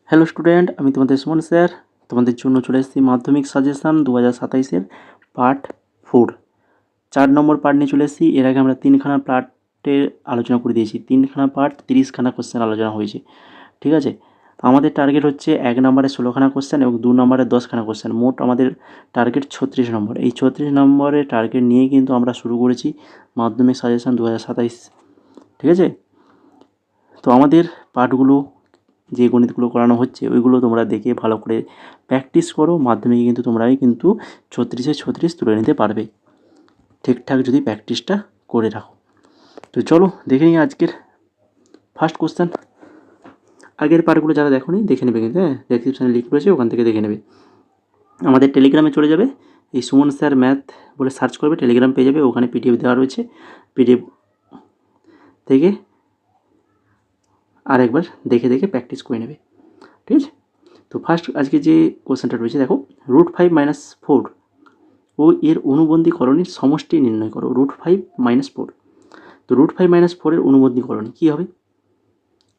Hello student, আমি তোমাদের Suman sir. তোমাদের জন্য চলে এসেছি মাধ্যমিক সাজেশান 2027-এর পার্ট 4 4 নম্বর পার্ট নিয়ে চলে এসেছি। এর আগে আমরা 3খানা পার্টের আলোচনা করে দিয়েছি। 3খানা পার্ট 30খানা কোশ্চেন আলোচনা হয়েছে, ঠিক আছে। আমাদের টার্গেট হচ্ছে 1 নম্বরে 16খানা কোশ্চেন এবং 2 নম্বরে 10খানা কোশ্চেন। মোট আমাদের টার্গেট 36 নম্বর। এই 36 নম্বরের টার্গেট নিয়ে কিন্তু আমরা শুরু করেছি মাধ্যমিক সাজেশান 2027, ঠিক আছে। তো আমাদের পার্টগুলো যে গণিতগুলো করানো হচ্ছে ওইগুলো তোমরা দেখে ভালো করে প্র্যাকটিস করো। মাধ্যমিকে কিন্তু তোমরাই কিন্তু 36-এ 36 তুলে নিতে পারবে, ঠিকঠাক যদি প্র্যাকটিসটা করে রাখো। তো চলো দেখে নিই আজকের ফার্স্ট কোশ্চেন। আগের পার্টগুলো যারা দেখোনি দেখে নেবে, কিন্তু ডেসক্রিপশানে লিঙ্ক রয়েছে, ওখান থেকে দেখে নেবে। আমাদের টেলিগ্রামে চলে যাবে, এই সুমন স্যার ম্যাথ বলে সার্চ করবে, টেলিগ্রাম পেয়ে যাবে। ওখানে পিডিএফ দেওয়া রয়েছে, পিডিএফ থেকে আর একবার দেখে দেখে প্র্যাকটিস করে নেবে, ঠিক আছে। তো ফার্স্ট আজকে যে কোশ্চেনটা রয়েছে দেখো, √5 - 4 ও এর অনুবন্ধীকরণের সমষ্টি নির্ণয় করো। √5 - 4, তো √5 - 4 এর অনুবন্ধীকরণ কী হবে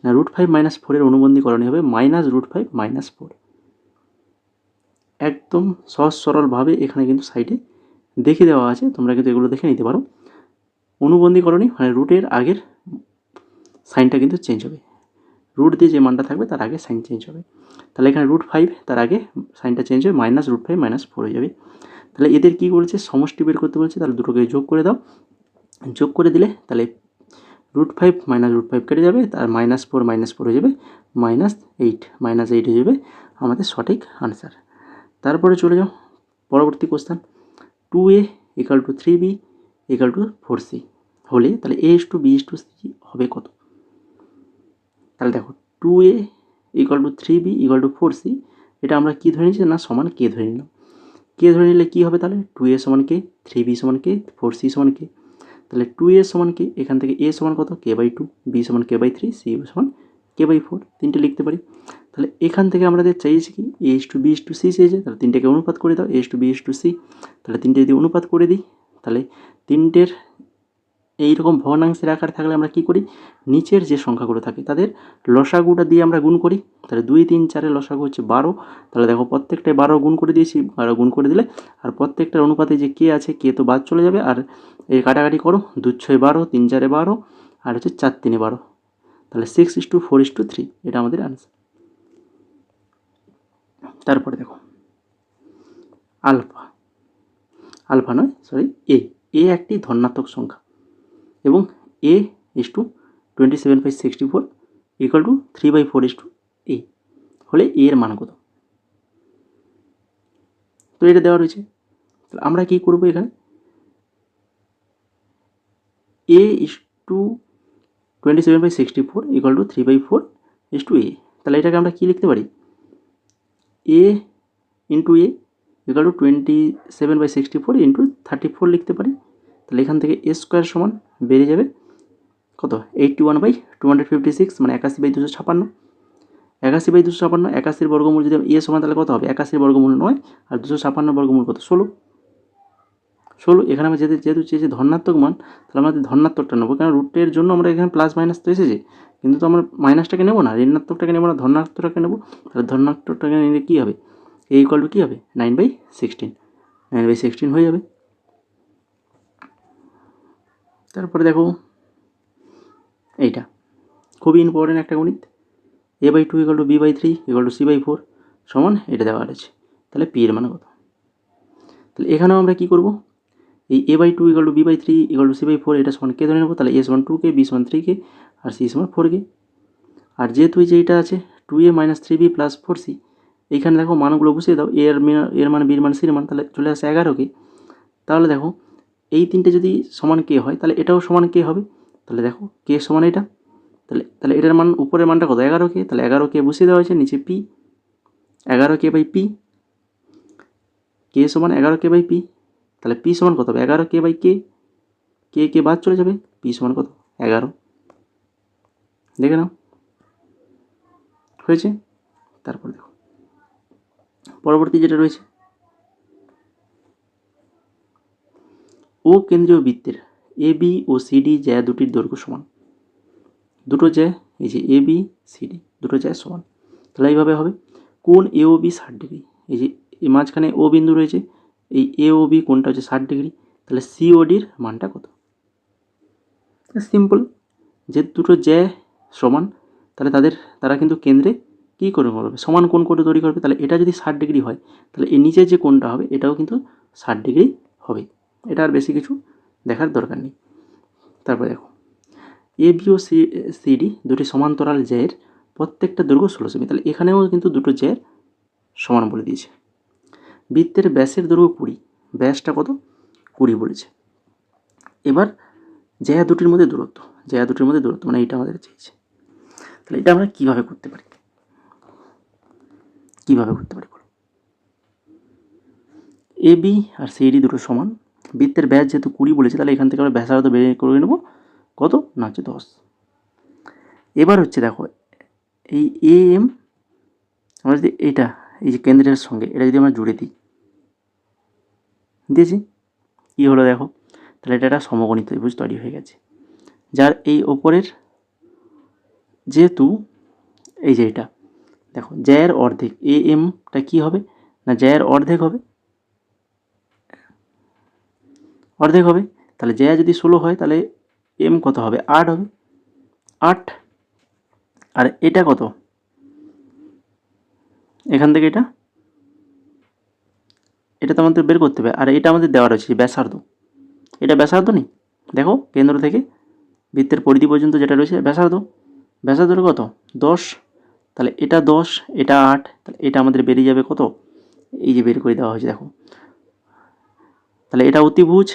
না, √5 - 4 এর অনুবন্ধীকরণই হবে -√5 - 4। একদম সহজ সরলভাবে এখানে কিন্তু সাইডে দেখে দেওয়া আছে, তোমরা কিন্তু এগুলো দেখে নিতে পারো। অনুবন্ধীকরণই মানে রুটের আগের সাইনটা কিন্তু চেঞ্জ হবে, রুট দিয়ে যে মানটা থাকবে তার আগে সাইন চেঞ্জ হবে। তাহলে এখানে √5 তার আগে সাইনটা চেঞ্জ হবে, -√5 - 4 হয়ে যাবে। তাহলে এদের কী করেছে, সমষ্টি বের করতে বলছে, তাহলে দুটোকে যোগ করে দাও। যোগ করে দিলে তাহলে √5 - √5 কেটে যাবে, তার -4 হয়ে যাবে -8 -8 হয়ে যাবে আমাদের সঠিক আনসার। তারপরে চলে যাও পরবর্তী কোশ্চেন। 2a = 3b = 4c হলে তাহলে a:2b:c হবে কত? তাহলে দেখো 2a = 3b = 4c, এটা আমরা কী ধরে নিচ্ছি না, সমান কে ধরে নিলাম। কে ধরে নিলে কী হবে, তাহলে 2a সমান কে, 3b সমান কে, 4c সমান কে। তাহলে 2a সমান কে, এখান থেকে a সমান কত, k/2, b সমান k/3, c সমান k/4, তিনটে লিখতে পারি। তাহলে এখান থেকে আমাদের চাইছে কি a:2b:c চেয়েছে, তাহলে তিনটেকে অনুপাত করে দাও, a:2b:c। তাহলে তিনটে যদি অনুপাত করে দিই, তাহলে তিনটের এইরকম ভগ্নাংশের আকার থাকলে আমরা কী করি, নিচের যে সংখ্যাগুলো থাকে তাদের লসাগুটা দিয়ে আমরা গুণ করি। তাহলে 2, 3, 4-এর লসাগু হচ্ছে 12। তাহলে দেখো প্রত্যেকটায় 12 গুণ করে দিয়েছি, 12 গুণ করে দিলে আর প্রত্যেকটার অনুপাতে যে কে আছে, কে তো বাদ চলে যাবে, আর এই কাটাকাটি করো, 2 6 12, 3 4 12, আর হচ্ছে 4 3 12, তাহলে 6:4:3 এটা আমাদের আনসার। তারপরে দেখো আলফা নয় সরি এ একটি ধনাত্মক সংখ্যা এবং a:27/64 = 3/4 হলে এর মান কত? তো এটা দেওয়া রয়েছে, তাহলে আমরা কী করবো, এখানে a:27/64 = 3/4 তাহলে এটাকে আমরা কী লিখতে পারি, a × a = 27/64 × 34 লিখতে পারি। তাহলে এখান থেকে a² সমান বেরিয়ে যাবে কত, 81/256, মানে 81/256। 81/256, 81-র বর্গমূল যদি এ সমান, তাহলে কত হবে, 81-র বর্গমূল 9, আর 256 বর্গমূল কত, 16। এখানে আমরা যেহেতু চেয়েছি ধনাত্মক মান, তাহলে আমরা ধনাত্মকটা নেবো, কারণ রুটের জন্য আমরা এখানে প্লাস মাইনাস তো এসেছে, কিন্তু তো আমরা মাইনাসটাকে নেবো না, ঋণাত্মকটাকে নেবো না, ধনাত্মকটাকে নেবো। তাহলে ধনাত্মকটাকে নিলে কী হবে, a = কী হবে, 9/16, 9/16 হয়ে যাবে। তারপরে দেখো এইটা খুবই ইম্পর্টেন্ট একটা গণিত, a/2 = b/3 = c/4 সমান এটা দেওয়া আছে। তাহলে p এর মান কত? তাহলে এখানেও আমরা কী করবো, এই a/2 = b/3 = c/4 এটা সমান কে ধরে নেবো, তাহলে a সমান 2k, b সমান 3k, আর c সমান 4k। আর যেহেতু এই যে এটা আছে 2a - 3b + 4c, এইখানে দেখো মানগুলো বসিয়ে দাও, এর মান, বির মান, সির মান, তাহলে চলে আসে 11k। তাহলে দেখো এই তিনটে যদি সমান কে হয়, তাহলে এটাও সমান কে হবে। তাহলে দেখো কে সমান এটা, তাহলে এটার মান, উপরের মানটা কত, 11k, তাহলে 11k বসিয়ে দেওয়া হয়েছে, নিচে p, 11k/p, কে সমান 11k/p, তাহলে p সমান কত হবে, 11k/k, কে বাদ চলে যাবে, p সমান কত, 11। দেখে নাও হয়েছে। তারপর দেখো পরবর্তী যেটা রয়েছে, ও কেন্দ্রীয় বৃত্তের AB ও CD জ্যা দুটির দৈর্ঘ্য সমান। দুটো জ্যা, এই যে AB CD দুটো জ্যা সমান, তাহলে এইভাবে হবে, কোণ এ ও বি 60 ডিগ্রি, এই যে এই মাঝখানে ও বিন্দু রয়েছে, এই এ ও বি কোণটা হচ্ছে 60 ডিগ্রি, তাহলে সিওডির মানটা কত? সিম্পল, যে দুটো জ্যা সমান তাহলে তারা কিন্তু কেন্দ্রে কী করে করবে, সমান কোণ করে তৈরি করবে। তাহলে এটা যদি 60 ডিগ্রি হয় তাহলে এর নিচের যে কোণটা হবে এটাও কিন্তু 60 ডিগ্রি হবে। এটা আর বেশি কিছু দেখার দরকার নেই। তারপরে দেখো, এ বি ও সিডি দুটি সমান্তরাল জ্যায়ের প্রত্যেকটা দৈর্ঘ্য 16 সেমি। তাহলে এখানেও কিন্তু দুটো জ্যায়ের সমান বলে দিয়েছে। বৃত্তের ব্যাসের দৈর্ঘ্য 20, ব্যাসটা কত? 20 বলেছে। এবার জ্যা দুটির মধ্যে দূরত্ব, মানে এটা আমাদের চেয়েছে। তাহলে এটা আমরা কীভাবে করতে পারি বলো? এ বি আর সিডি দুটো সমান, বৃত্তের ব্যাস যেহেতু 20 বলেছে তাহলে এখান থেকে আমরা ব্যাসার্ধ বের করে নেব, কত না হচ্ছে 10। এবার হচ্ছে দেখো, এই এ এম আমরা যদি এটা এই যে কেন্দ্রের সঙ্গে এটা যদি আমরা জুড়ে দিয়েছি, কী হলো দেখো, তাহলে এটা একটা সমকোণী ত্রিভুজ তৈরি হয়ে গেছে, যার এই ওপরের যেহেতু এই যে এটা দেখো জ্যায়ের অর্ধেক, এ এমটা কী হবে না জ্যায়ের অর্ধেক হবে, তাহলে জ্যা যদি 16 হয় তাহলে এম কত হবে? 8 হবে, 8। আর এটা কত? এখান থেকে এটা তো আমাদের বের করতে হবে, আর এটা আমাদের দেওয়া রয়েছে ব্যাসার্ধ, এটা ব্যাসার্ধ নেই, দেখো কেন্দ্র থেকে বৃত্তের পরিধি পর্যন্ত যেটা রয়েছে ব্যাসার্ধটা কত? 10। তাহলে এটা 10, এটা 8, তাহলে এটা আমাদের বেরিয়ে যাবে কত? এই যে বের করে দেওয়া হয়েছে দেখো, তাহলে এটা অতিভুজ,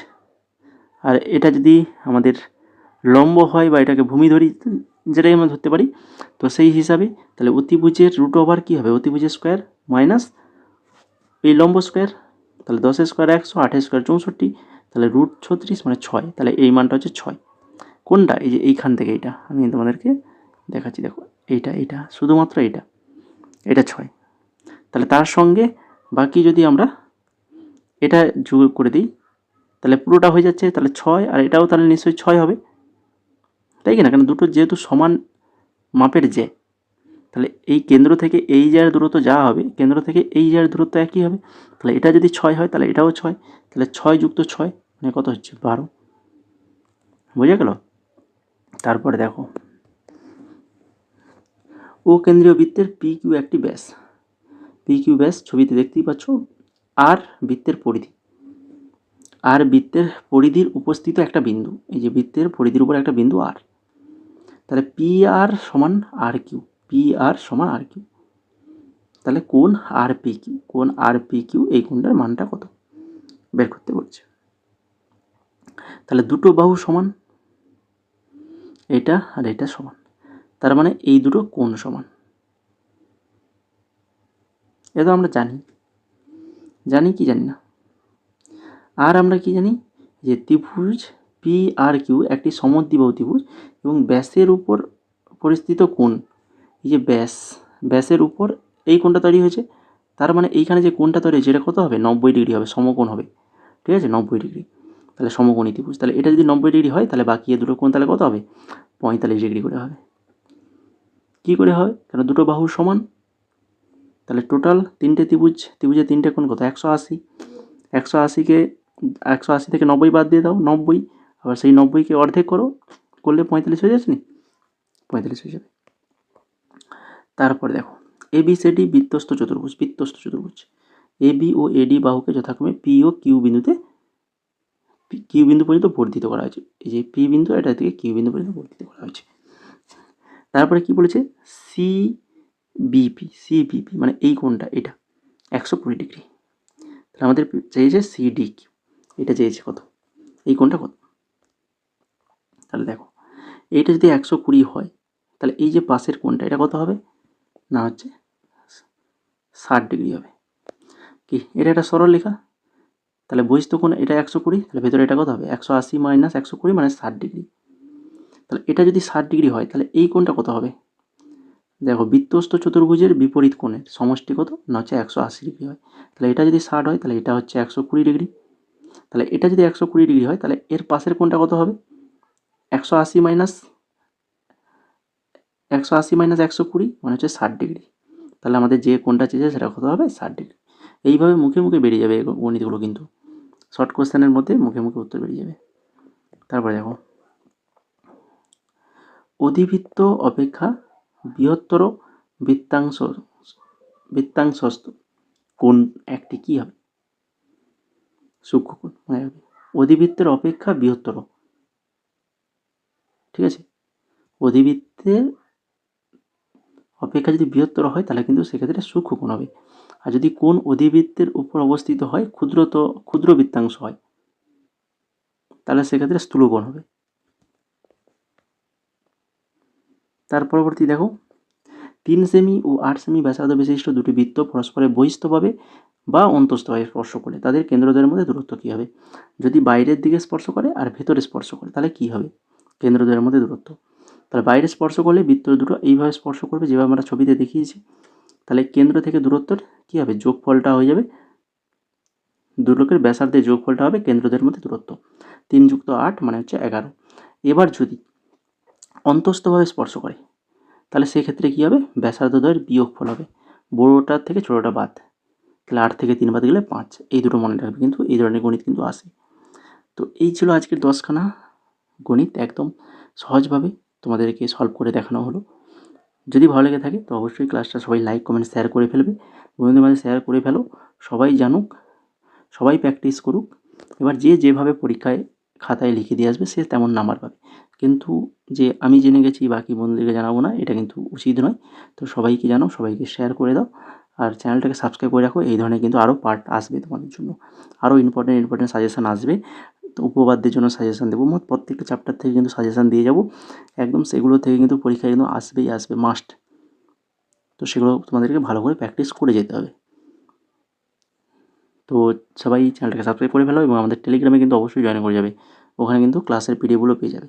আর এটা যদি আমাদের লম্ব হয় বা এটাকে ভূমি ধরি, যেটাই আমরা ধরতে পারি, তো সেই হিসাবে তাহলে অতিভুজের রুট ওভার কী হবে? অতিভুজের স্কোয়ার মাইনাস এই লম্ব স্কোয়ার, তাহলে 10 স্কোয়ার 100, 8 স্কোয়ার 64, তাহলে রুট 36 মানে 6, তাহলে এই মানটা হচ্ছে 6। কোনটা? এই যে এইখান থেকে এইটা আমি তোমাদেরকে দেখাচ্ছি, দেখো এইটা শুধুমাত্র এটা 6। তাহলে তার সঙ্গে বাকি যদি আমরা এটা যোগ করে দিই তাহলে পুরোটা হয়ে যাচ্ছে, তাহলে 6, আর এটাও তাহলে নিশ্চয়ই 6 হবে, তাই কি না? কেন দুটো যেহেতু সমান মাপের জ্যা, তাহলে এই কেন্দ্র থেকে এই জায়গার দূরত্ব যা হবে, কেন্দ্র থেকে এই জায়গার দূরত্ব একই হবে। তাহলে এটা যদি 6 হয় তাহলে এটাও 6, তাহলে 6 যুক্ত 6 মানে কত হচ্ছে? 12। বোঝা গেল? তারপরে দেখো, ও কেন্দ্রীয় বৃত্তের পি কিউ একটি ব্যাস, পি কিউ ব্যাস ছবিতে দেখতেই পাচ্ছ, আর বৃত্তের পরিধি, আর বৃত্তের পরিধির উপস্থিত একটা বিন্দু, এই যে বৃত্তের পরিধির উপর একটা বিন্দু আর, তাহলে পি আর সমান আর কিউ, তাহলে কোণ আর পি কিউ এই কোণটার মানটা কত বের করতে বলছে। তাহলে দুটো বাহু সমান, এটা আর এটা সমান, তার মানে এই দুটো কোণ সমান, এটা আমরা জানি কি জানি না। আর আমরা কি জানি যে ত্রিভুজ পি আর কিউ একটি সমদ্বিবাহু ত্রিভুজ এবং ব্যাসের উপর পরিস্থিত কোণ, এই যে ব্যাসের উপর এই কোণটা তৈরি হয়েছে, তার মানে এইখানে যে কোণটা তৈরি হয়েছে এটা কত হবে? 90 ডিগ্রি হবে, সমকোণ হবে, ঠিক আছে? 90 ডিগ্রি, তাহলে সমকোণী ত্রিভুজ। তাহলে এটা যদি 90 ডিগ্রি হয় তাহলে বাকি দুটো কোণ তাহলে কত হবে? 45 ডিগ্রি করে হবে। কী করে হয়? কেন দুটো বাহু সমান, তাহলে টোটাল তিনটে ত্রিভুজের তিনটে কোণ কত? 180, 180 থেকে 90 বাদ দিয়ে দাও, 90, আবার সেই 90কে অর্ধেক করলে 45 হয়ে যাচ্ছে না? 45 হয়ে যাবে। তারপরে দেখো, এ বি সি ডি বৃত্তস্থ চতুর্ভুজ, এ বি ও এডি বাহুকে যথাক্রমে পি ও কিউ বিন্দু পর্যন্ত বর্ধিত করা হয়েছে। এই যে পি বিন্দু, এটা থেকে কিউ বিন্দু পর্যন্ত বর্ধিত করা হয়েছে। তারপরে কি বলেছে? সিবিপি মানে এই কোণটা, এটা 120 ডিগ্রি। তাহলে আমাদের চেয়েছে সিডি কিউ, এটা চেয়েছে কত? এই কোণটা কত? তাহলে দেখো, এইটা যদি 120 হয় তাহলে এই যে পাশের কোণটা এটা কত হবে? না হচ্ছে 60 ডিগ্রি হবে। কি এটা একটা সরলরেখা, তাহলে বহিস্থ কোণ এটা 120, তাহলে ভেতরে এটা কত হবে? 180 মাইনাস 120 মানে 60 ডিগ্রি। তাহলে এটা যদি 60 ডিগ্রি হয় তাহলে এই কোণটা কত হবে? দেখো, বৃত্তস্থ চতুর্ভুজের বিপরীত কোণের সমষ্টি কত? না হচ্ছে 180 ডিগ্রি হয়। তাহলে এটা যদি 60 হয় তাহলে এটা হচ্ছে 120 ডিগ্রি। তাহলে এটা যদি 120 ডিগ্রি হয় তাহলে এর পাশের কোণটা কত হবে? 180 মাইনাস 120 মানে হচ্ছে 60 ডিগ্রি। তাহলে আমাদের যে কোনটা চেয়েছে সেটা কত হবে 60 ডিগ্রি। এইভাবে মুখে মুখে বেরিয়ে যাবে এই গণিতগুলো, কিন্তু শর্ট কোশ্চেনের মধ্যে মুখে মুখে উত্তর বেরিয়ে যাবে। তারপরে দেখো, অধিবৃত্ত অপেক্ষা বৃহত্তর বৃত্তাংশ বৃত্তাংশস্থ কোণ একটি কী হবে? সূক্ষ্মকোণ মনে রাখবে, অধিবৃত্তের অপেক্ষা বৃহত্তর, ঠিক আছে? অধিবৃত্তের অপেক্ষা যদি বৃহত্তর হয় তাহলে কিন্তু সেক্ষেত্রে সূক্ষ্মকোণ হবে। আর যদি কোণ অধিবৃত্তের উপর অবস্থিত হয়, ক্ষুদ্র বৃত্তাংশ হয়, তাহলে সেক্ষেত্রে স্থূলকোণ হবে। তার পরবর্তী দেখো, 3 সেমি ও 8 সেমি ব্যাসার্ধ বিশিষ্ট দুটি বৃত্ত পরস্পরের বহিস্থভাবে বা অন্তস্থভাবে স্পর্শ করে তাদের কেন্দ্রদ্বয়ের মধ্যে দূরত্ব কী হবে? যদি বাইরের দিকে স্পর্শ করে আর ভেতরে স্পর্শ করে তাহলে কী হবে কেন্দ্রদ্বয়ের মধ্যে দূরত্ব? তাহলে বাইরে স্পর্শ করলে বৃত্ত দুটো এইভাবে স্পর্শ করবে যেভাবে আমরা ছবিতে দেখিয়েছি। তাহলে কেন্দ্র থেকে দূরত্বর কী হবে? যোগফলটা হয়ে যাবে, দুটোকের ব্যাসার্ধের যোগফলটা হবে কেন্দ্রদ্বয়ের মধ্যে দূরত্ব। 3 + 8 মানে হচ্ছে 11। এবার যদি অন্তস্থভাবে স্পর্শ করে তাহলে সেক্ষেত্রে কী হবে? ব্যাসার্ধদ্বয়ের বিয়োগফল হবে, বড়োটার থেকে ছোটোটা বাদ। তাহলে 8 থেকে 3 বাদ গেলে 5। এই দুটো মনে রাখবে, কিন্তু এই ধরনের গণিত কিন্তু আসে। তো এই ছিল আজকের 10খানা গণিত, একদম সহজভাবে তোমাদেরকে সলভ করে দেখানো হলো। যদি ভালো লেগে থাকে তো অবশ্যই ক্লাসটা সবাই লাইক কমেন্ট শেয়ার করে ফেলবে, বন্ধুদের মাঝে শেয়ার করে ফেলো, সবাই জানুক, সবাই প্র্যাকটিস করুক। এবার যে যেভাবে পরীক্ষায় খাতায় লিখে দিয়ে আসবে সে তেমন নাম্বার পাবে, কিন্তু যে আমি জেনে গেছি বাকি বন্ধুদেরকে জানাবো না, এটা কিন্তু উচিত নয়। তো সবাইকে জানাও, সবাইকে শেয়ার করে দাও, আর চ্যানেলটাকে সাবস্ক্রাইব করে রাখো। এই ধরনের কিন্তু আরও পার্ট আসবে তোমাদের জন্য, আরও ইম্পর্টেন্ট সাজেশান আসবে। তো উপপাদ্যের জন্য সাজেশান দেবো, মোট প্রত্যেকটা চ্যাপ্টার থেকে কিন্তু সাজেশান দিয়ে যাবো একদম, সেগুলো থেকে কিন্তু পরীক্ষায় কিন্তু আসবেই আসবে, মাস্ট। তো সেগুলো তোমাদেরকে ভালো করে প্র্যাকটিস করে যেতে হবে। তো সবাই চ্যানেলটাকে সাবস্ক্রাইব করে ফেলো এবং আমাদের টেলিগ্রামে কিন্তু অবশ্যই জয়েন করে যাবে, ওখানে কিন্তু ক্লাসের পিডিএফগুলো পেয়ে যাবে।